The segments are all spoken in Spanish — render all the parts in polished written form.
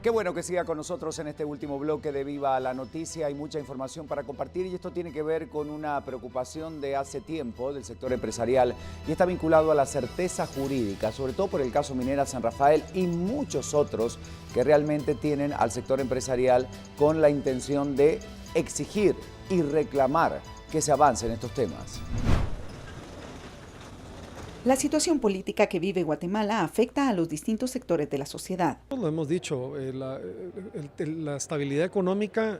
Qué bueno que siga con nosotros en este último bloque de Viva la Noticia. Hay mucha información para compartir y esto tiene que ver con una preocupación de hace tiempo del sector empresarial y está vinculado a la certeza jurídica, sobre todo por el caso Minera San Rafael y muchos otros que realmente tienen al sector empresarial con la intención de exigir y reclamar que se avance en estos temas. La situación política que vive Guatemala afecta a los distintos sectores de la sociedad. Lo hemos dicho, la estabilidad económica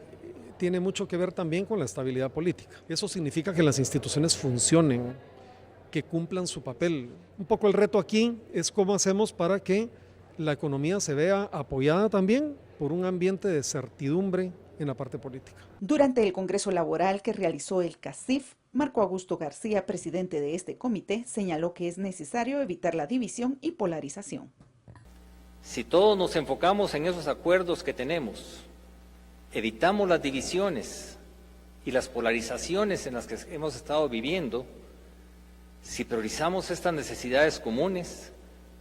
tiene mucho que ver también con la estabilidad política. Eso significa que las instituciones funcionen, que cumplan su papel. Un poco el reto aquí es cómo hacemos para que la economía se vea apoyada también por un ambiente de certidumbre en la parte política. Durante el Congreso Laboral que realizó el CACIF, Marco Augusto García, presidente de este comité, señaló que es necesario evitar la división y polarización. Si todos nos enfocamos en esos acuerdos que tenemos, evitamos las divisiones y las polarizaciones en las que hemos estado viviendo, si priorizamos estas necesidades comunes,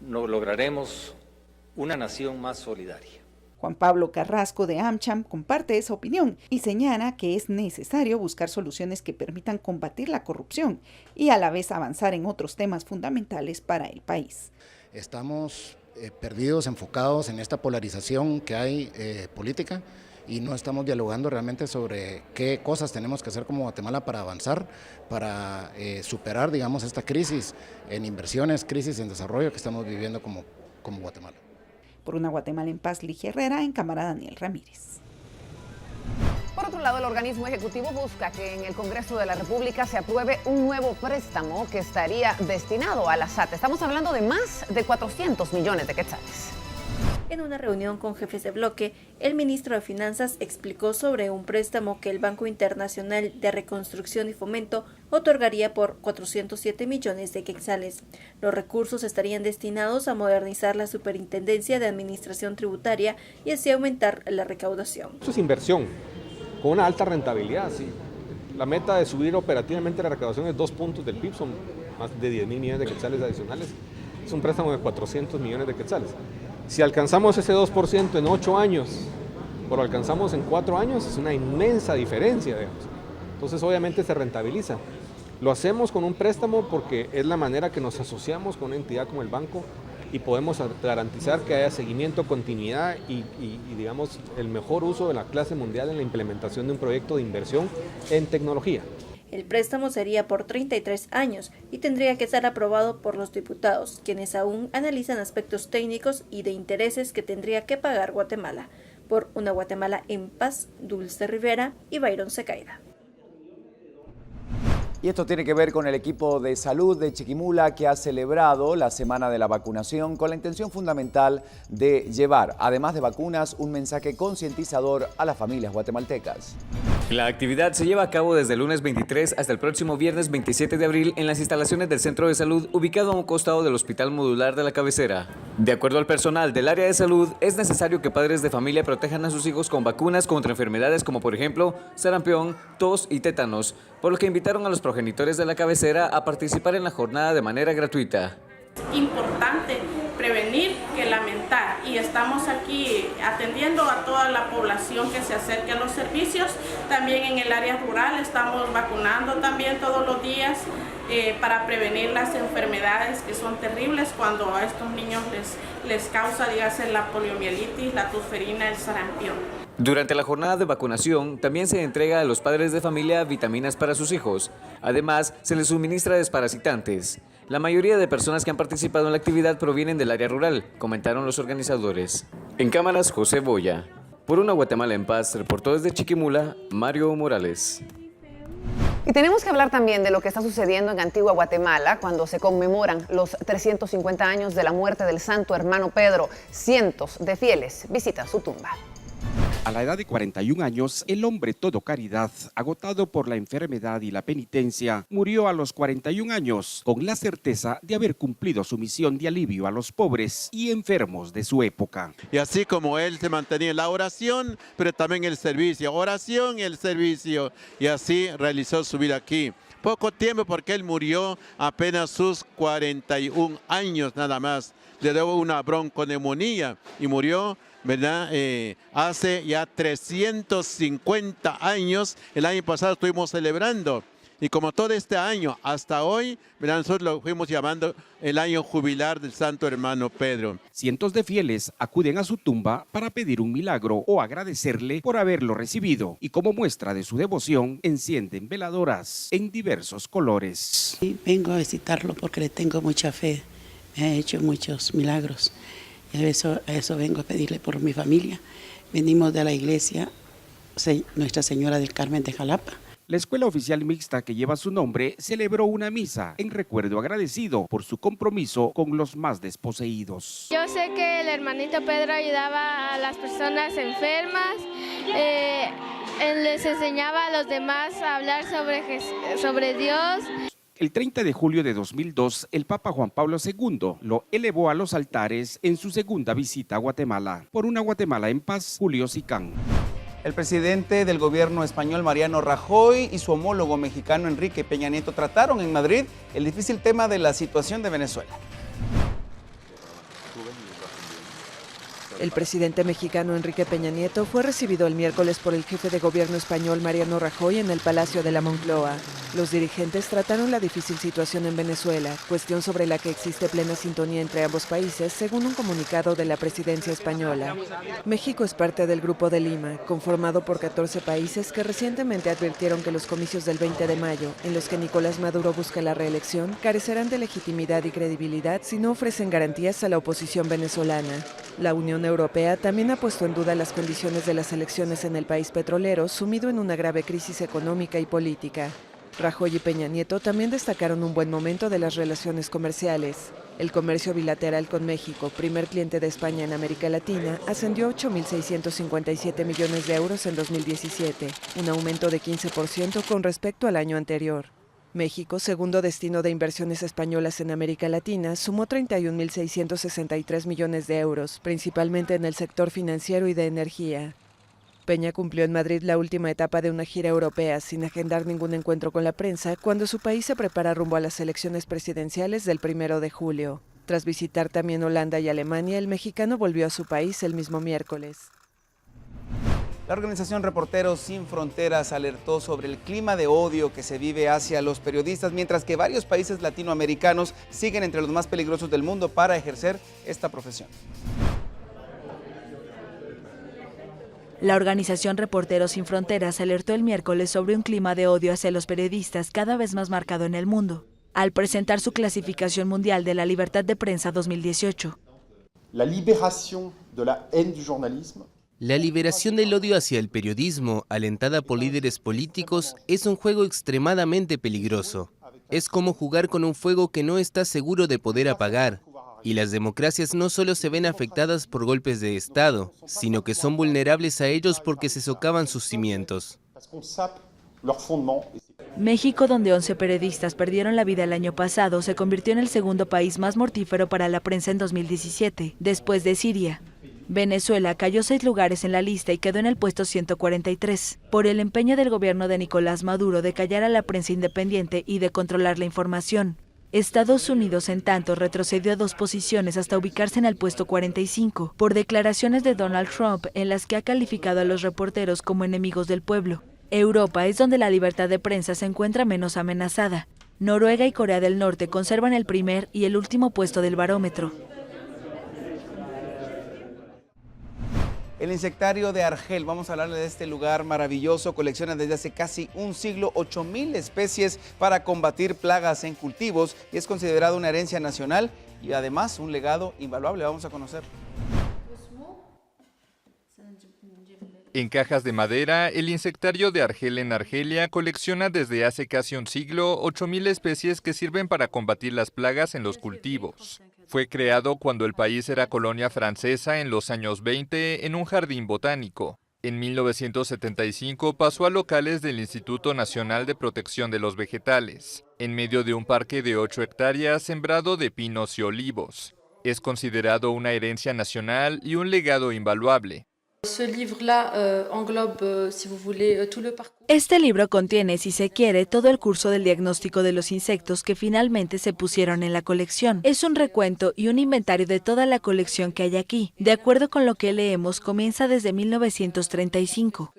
lograremos una nación más solidaria. Juan Pablo Carrasco de AmCham comparte esa opinión y señala que es necesario buscar soluciones que permitan combatir la corrupción y a la vez avanzar en otros temas fundamentales para el país. Estamos perdidos, enfocados en esta polarización que hay política y no estamos dialogando realmente sobre qué cosas tenemos que hacer como Guatemala para avanzar, para superar, digamos, esta crisis en inversiones, crisis en desarrollo que estamos viviendo como Guatemala. Por una Guatemala en paz, Ligia Herrera, en cámara Daniel Ramírez. Por otro lado, el organismo ejecutivo busca que en el Congreso de la República se apruebe un nuevo préstamo que estaría destinado a la SAT. Estamos hablando de más de 400 millones de quetzales. En una reunión con jefes de bloque, el ministro de Finanzas explicó sobre un préstamo que el Banco Internacional de Reconstrucción y Fomento otorgaría por 407 millones de quetzales. Los recursos estarían destinados a modernizar la Superintendencia de Administración Tributaria y así aumentar la recaudación. Esto es inversión, con una alta rentabilidad. ¿Sí? La meta de subir operativamente la recaudación es 2 puntos del PIB, son más de 10.000 millones de quetzales adicionales. Es un préstamo de 400 millones de quetzales. Si alcanzamos ese 2% en 8 años, o lo alcanzamos en 4 años, es una inmensa diferencia, digamos. Entonces, obviamente se rentabiliza. Lo hacemos con un préstamo porque es la manera que nos asociamos con una entidad como el banco y podemos garantizar que haya seguimiento, continuidad y digamos, el mejor uso de la clase mundial en la implementación de un proyecto de inversión en tecnología. El préstamo sería por 33 años y tendría que estar aprobado por los diputados, quienes aún analizan aspectos técnicos y de intereses que tendría que pagar Guatemala. Por una Guatemala en paz, Dulce Rivera y Byron Secaida. Y esto tiene que ver con el equipo de salud de Chiquimula que ha celebrado la semana de la vacunación con la intención fundamental de llevar, además de vacunas, un mensaje concientizador a las familias guatemaltecas. La actividad se lleva a cabo desde el lunes 23 hasta el próximo viernes 27 de abril en las instalaciones del Centro de Salud ubicado a un costado del Hospital Modular de la Cabecera. De acuerdo al personal del área de salud, es necesario que padres de familia protejan a sus hijos con vacunas contra enfermedades como por ejemplo sarampión, tos y tétanos, por lo que invitaron a los progenitores de la Cabecera a participar en la jornada de manera gratuita. Importante prevenir que lamentar y estamos aquí atendiendo a toda la población que se acerque a los servicios. También en el área rural estamos vacunando también todos los días para prevenir las enfermedades que son terribles cuando a estos niños les causa, dígase, la poliomielitis, la tusferina, el sarampión. Durante la jornada de vacunación, también se entrega a los padres de familia vitaminas para sus hijos. Además, se les suministra desparasitantes. La mayoría de personas que han participado en la actividad provienen del área rural, comentaron los organizadores. En cámaras, José Boya. Por una Guatemala en paz, reportó desde Chiquimula, Mario Morales. Y tenemos que hablar también de lo que está sucediendo en Antigua Guatemala cuando se conmemoran los 350 años de la muerte del santo hermano Pedro. Cientos de fieles visitan su tumba. A la edad de 41 años, el hombre todo caridad, agotado por la enfermedad y la penitencia, murió a los 41 años con la certeza de haber cumplido su misión de alivio a los pobres y enfermos de su época. Y así como él se mantenía en la oración, pero también el servicio, oración y el servicio, y así realizó su vida aquí. Poco tiempo porque él murió apenas sus 41 años nada más. Le dio una bronconeumonía y murió ¿verdad? Hace ya 350 años, el año pasado estuvimos celebrando. Y como todo este año, hasta hoy, ¿verdad? Nosotros lo fuimos llamando el año jubilar del Santo Hermano Pedro. Cientos de fieles acuden a su tumba para pedir un milagro o agradecerle por haberlo recibido. Y como muestra de su devoción, encienden veladoras en diversos colores. Sí, vengo a visitarlo porque le tengo mucha fe. Me ha hecho muchos milagros. Y a eso vengo a pedirle por mi familia. Venimos de la iglesia Nuestra Señora del Carmen de Jalapa. La escuela oficial mixta que lleva su nombre celebró una misa en recuerdo agradecido por su compromiso con los más desposeídos. Yo sé que el hermanito Pedro ayudaba a las personas enfermas, les enseñaba a los demás a hablar sobre Dios. El 30 de julio de 2002, el Papa Juan Pablo II lo elevó a los altares en su segunda visita a Guatemala. Por una Guatemala en paz, Julio Sicán. El presidente del gobierno español, Mariano Rajoy, y su homólogo mexicano, Enrique Peña Nieto, trataron en Madrid el difícil tema de la situación de Venezuela. El presidente mexicano Enrique Peña Nieto fue recibido el miércoles por el jefe de gobierno español Mariano Rajoy en el Palacio de la Moncloa. Los dirigentes trataron la difícil situación en Venezuela, cuestión sobre la que existe plena sintonía entre ambos países, según un comunicado de la presidencia española. México es parte del Grupo de Lima, conformado por 14 países que recientemente advirtieron que los comicios del 20 de mayo, en los que Nicolás Maduro busca la reelección, carecerán de legitimidad y credibilidad si no ofrecen garantías a la oposición venezolana. La Unión Europea también ha puesto en duda las condiciones de las elecciones en el país petrolero, sumido en una grave crisis económica y política. Rajoy y Peña Nieto también destacaron un buen momento de las relaciones comerciales. El comercio bilateral con México, primer cliente de España en América Latina, ascendió a 8.657 millones de euros en 2017, un aumento de 15% con respecto al año anterior. México, segundo destino de inversiones españolas en América Latina, sumó 31.663 millones de euros, principalmente en el sector financiero y de energía. Peña cumplió en Madrid la última etapa de una gira europea sin agendar ningún encuentro con la prensa cuando su país se prepara rumbo a las elecciones presidenciales del 1 de julio. Tras visitar también Holanda y Alemania, el mexicano volvió a su país el mismo miércoles. La organización Reporteros Sin Fronteras alertó sobre el clima de odio que se vive hacia los periodistas, mientras que varios países latinoamericanos siguen entre los más peligrosos del mundo para ejercer esta profesión. La organización Reporteros Sin Fronteras alertó el miércoles sobre un clima de odio hacia los periodistas cada vez más marcado en el mundo, al presentar su clasificación mundial de la libertad de prensa 2018. La liberación de la haine du journalisme. La liberación del odio hacia el periodismo, alentada por líderes políticos, es un juego extremadamente peligroso. Es como jugar con un fuego que no está seguro de poder apagar. Y las democracias no solo se ven afectadas por golpes de Estado, sino que son vulnerables a ellos porque se socavan sus cimientos. México, donde 11 periodistas perdieron la vida el año pasado, se convirtió en el segundo país más mortífero para la prensa en 2017, después de Siria. Venezuela cayó 6 lugares en la lista y quedó en el puesto 143, por el empeño del gobierno de Nicolás Maduro de callar a la prensa independiente y de controlar la información. Estados Unidos, en tanto, retrocedió a 2 posiciones hasta ubicarse en el puesto 45, por declaraciones de Donald Trump en las que ha calificado a los reporteros como enemigos del pueblo. Europa es donde la libertad de prensa se encuentra menos amenazada. Noruega y Corea del Norte conservan el primer y el último puesto del barómetro. El insectario de Argel, vamos a hablarle de este lugar maravilloso, colecciona desde hace casi un siglo 8.000 especies para combatir plagas en cultivos y es considerado una herencia nacional y además un legado invaluable. Vamos a conocer. En cajas de madera, el insectario de Argel en Argelia colecciona desde hace casi un siglo 8.000 especies que sirven para combatir las plagas en los cultivos. Fue creado cuando el país era colonia francesa en los años 20 en un jardín botánico. En 1975 pasó a locales del Instituto Nacional de Protección de los Vegetales, en medio de un parque de 8 hectáreas sembrado de pinos y olivos. Es considerado una herencia nacional y un legado invaluable. Este libro contiene, si se quiere, todo el curso del diagnóstico de los insectos que finalmente se pusieron en la colección. Es un recuento y un inventario de toda la colección que hay aquí. De acuerdo con lo que leemos, comienza desde 1935.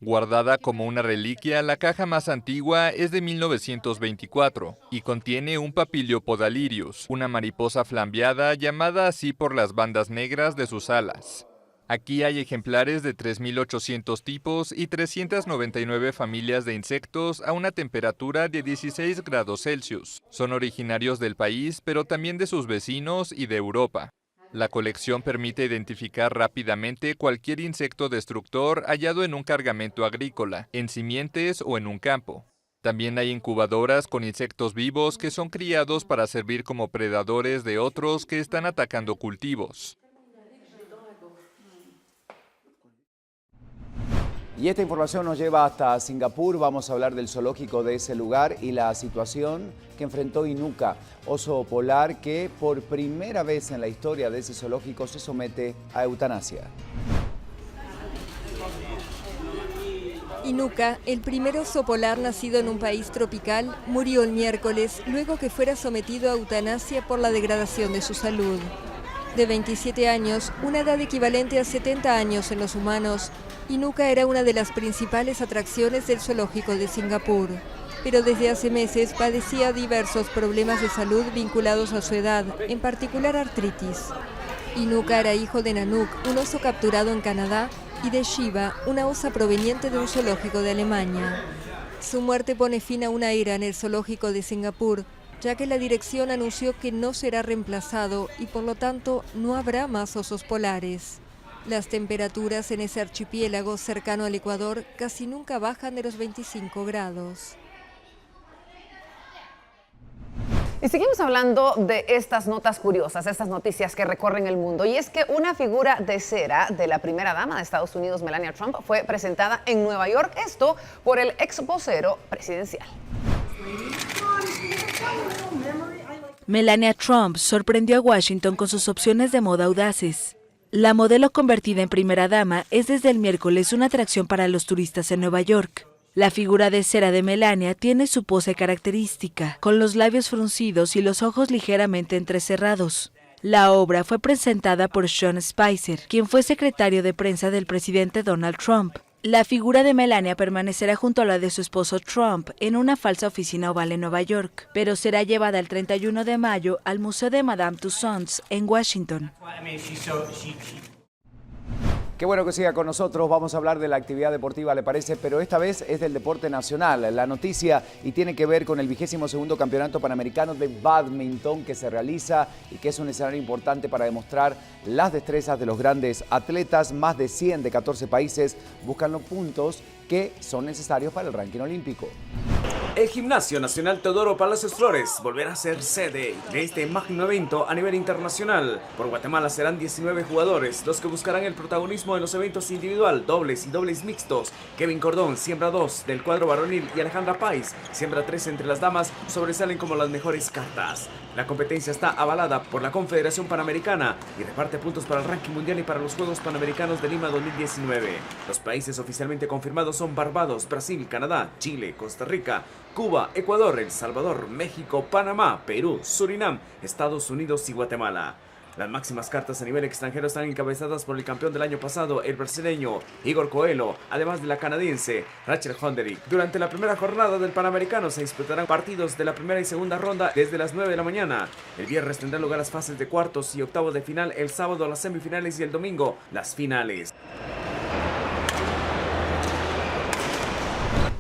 Guardada como una reliquia, la caja más antigua es de 1924 y contiene un Papiliopodalirius, una mariposa flambeada llamada así por las bandas negras de sus alas. Aquí hay ejemplares de 3.800 tipos y 399 familias de insectos a una temperatura de 16 grados Celsius. Son originarios del país, pero también de sus vecinos y de Europa. La colección permite identificar rápidamente cualquier insecto destructor hallado en un cargamento agrícola, en simientes o en un campo. También hay incubadoras con insectos vivos que son criados para servir como predadores de otros que están atacando cultivos. Y esta información nos lleva hasta Singapur. Vamos a hablar del zoológico de ese lugar y la situación que enfrentó Inuka, oso polar que por primera vez en la historia de ese zoológico se somete a eutanasia. Inuka, el primer oso polar nacido en un país tropical, murió el miércoles luego que fuera sometido a eutanasia por la degradación de su salud. De 27 años, una edad equivalente a 70 años en los humanos, Inuka era una de las principales atracciones del zoológico de Singapur, pero desde hace meses padecía diversos problemas de salud vinculados a su edad, en particular artritis. Inuka era hijo de Nanook, un oso capturado en Canadá, y de Shiva, una osa proveniente de un zoológico de Alemania. Su muerte pone fin a una era en el zoológico de Singapur, ya que la dirección anunció que no será reemplazado y por lo tanto no habrá más osos polares. Las temperaturas en ese archipiélago cercano al Ecuador casi nunca bajan de los 25 grados. Y seguimos hablando de estas notas curiosas, estas noticias que recorren el mundo. Y es que una figura de cera de la primera dama de Estados Unidos, Melania Trump, fue presentada en Nueva York, esto por el ex vocero presidencial. Melania Trump sorprendió a Washington con sus opciones de moda audaces. La modelo convertida en primera dama es desde el miércoles una atracción para los turistas en Nueva York. La figura de cera de Melania tiene su pose característica, con los labios fruncidos y los ojos ligeramente entrecerrados. La obra fue presentada por Sean Spicer, quien fue secretario de prensa del presidente Donald Trump. La figura de Melania permanecerá junto a la de su esposo Trump en una falsa oficina oval en Nueva York, pero será llevada el 31 de mayo al Museo de Madame Tussauds en Washington. Qué bueno que siga con nosotros, vamos a hablar de la actividad deportiva, ¿le parece? Pero esta vez es del deporte nacional, la noticia, y tiene que ver con el 22º Campeonato Panamericano de Bádminton que se realiza y que es un escenario importante para demostrar las destrezas de los grandes atletas. Más de 100 de 14 países buscan los puntos que son necesarios para el ranking olímpico. El Gimnasio Nacional Teodoro Palacios Flores volverá a ser sede de este magno evento a nivel internacional. Por Guatemala serán 19 jugadores los que buscarán el protagonismo en los eventos individual, dobles y dobles mixtos. Kevin Cordón, siembra 2 del cuadro varonil, y Alejandra Páez, siembra 3 entre las damas, sobresalen como las mejores cartas. La competencia está avalada por la Confederación Panamericana y reparte puntos para el ranking mundial y para los Juegos Panamericanos de Lima 2019. Los países oficialmente confirmados son Barbados, Brasil, Canadá, Chile, Costa Rica, Cuba, Ecuador, El Salvador, México, Panamá, Perú, Surinam, Estados Unidos y Guatemala. Las máximas cartas a nivel extranjero están encabezadas por el campeón del año pasado, el brasileño Igor Coelho, además de la canadiense Rachel Honderich. Durante la primera jornada del Panamericano se disputarán partidos de la primera y segunda ronda desde las 9 de la mañana. El viernes tendrán lugar las fases de cuartos y octavos de final, el sábado las semifinales y el domingo las finales.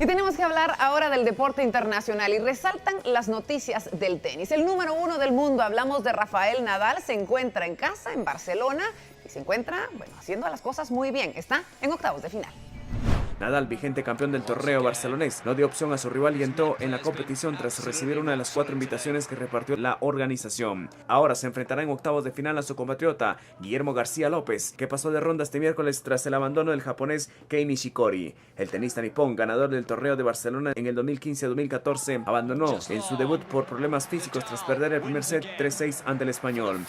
Y tenemos que hablar ahora del deporte internacional y resaltan las noticias del tenis. El número 1 del mundo, hablamos de Rafael Nadal, se encuentra en casa, en Barcelona, y se encuentra, haciendo las cosas muy bien. Está en octavos de final. Nadal, vigente campeón del torneo barcelonés, no dio opción a su rival y entró en la competición tras recibir una de las 4 invitaciones que repartió la organización. Ahora se enfrentará en octavos de final a su compatriota Guillermo García López, que pasó de ronda este miércoles tras el abandono del japonés Kei Nishikori. El tenista nipón, ganador del torneo de Barcelona en el 2015-2014, abandonó en su debut por problemas físicos tras perder el primer set 3-6 ante el español.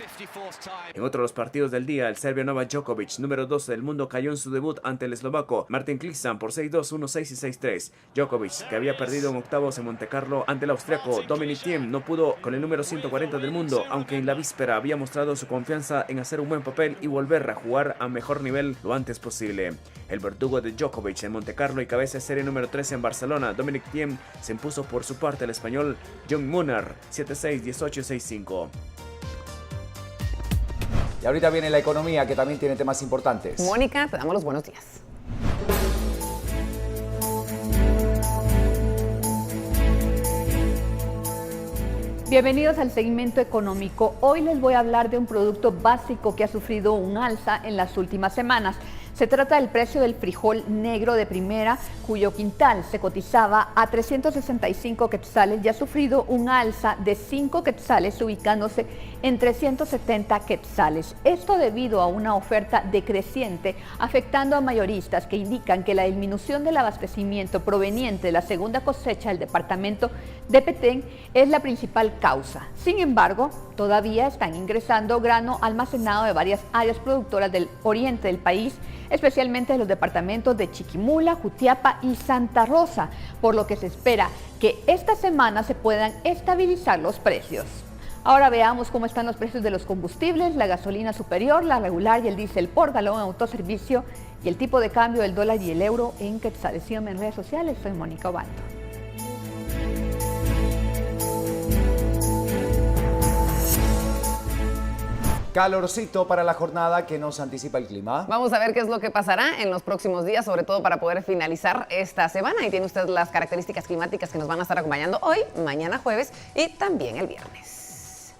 En otro de los partidos del día, el serbio Novak Djokovic, número 12 del mundo, cayó en su debut ante el eslovaco Martin Klisan por 6-2, 1-6 y 6-3. Djokovic, que había perdido en octavos en Montecarlo ante el austriaco Dominic Thiem, no pudo con el número 140 del mundo, aunque en la víspera había mostrado su confianza en hacer un buen papel y volver a jugar a mejor nivel lo antes posible. El verdugo de Djokovic en Montecarlo y cabeza de serie número 13 en Barcelona, Dominic Thiem, se impuso por su parte al español John Munar 7-6, 18 y 6-5. Y ahorita viene la economía, que también tiene temas importantes. Mónica, te damos los buenos días. Bienvenidos al segmento económico. Hoy les voy a hablar de un producto básico que ha sufrido un alza en las últimas semanas. Se trata del precio del frijol negro de primera, cuyo quintal se cotizaba a 365 quetzales y ha sufrido un alza de 5 quetzales, ubicándose en 370 quetzales. Esto debido a una oferta decreciente afectando a mayoristas que indican que la disminución del abastecimiento proveniente de la segunda cosecha del departamento de Petén es la principal causa. Sin embargo, todavía están ingresando grano almacenado de varias áreas productoras del oriente del país, especialmente de los departamentos de Chiquimula, Jutiapa y Santa Rosa, por lo que se espera que esta semana se puedan estabilizar los precios. Ahora veamos cómo están los precios de los combustibles, la gasolina superior, la regular y el diésel por galón en autoservicio y el tipo de cambio del dólar y el euro en quetzales. Síganme en redes sociales, soy Mónica Obando. Calorcito para la jornada que nos anticipa el clima. Vamos a ver qué es lo que pasará en los próximos días, sobre todo para poder finalizar esta semana. Y tiene usted las características climáticas que nos van a estar acompañando hoy, mañana jueves y también el viernes.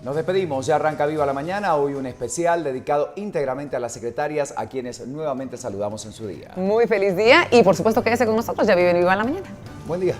Nos despedimos, ya arranca Viva la Mañana, hoy un especial dedicado íntegramente a las secretarias, a quienes nuevamente saludamos en su día. Muy feliz día y por supuesto quédese con nosotros, ya vive Viva la Mañana. Buen día.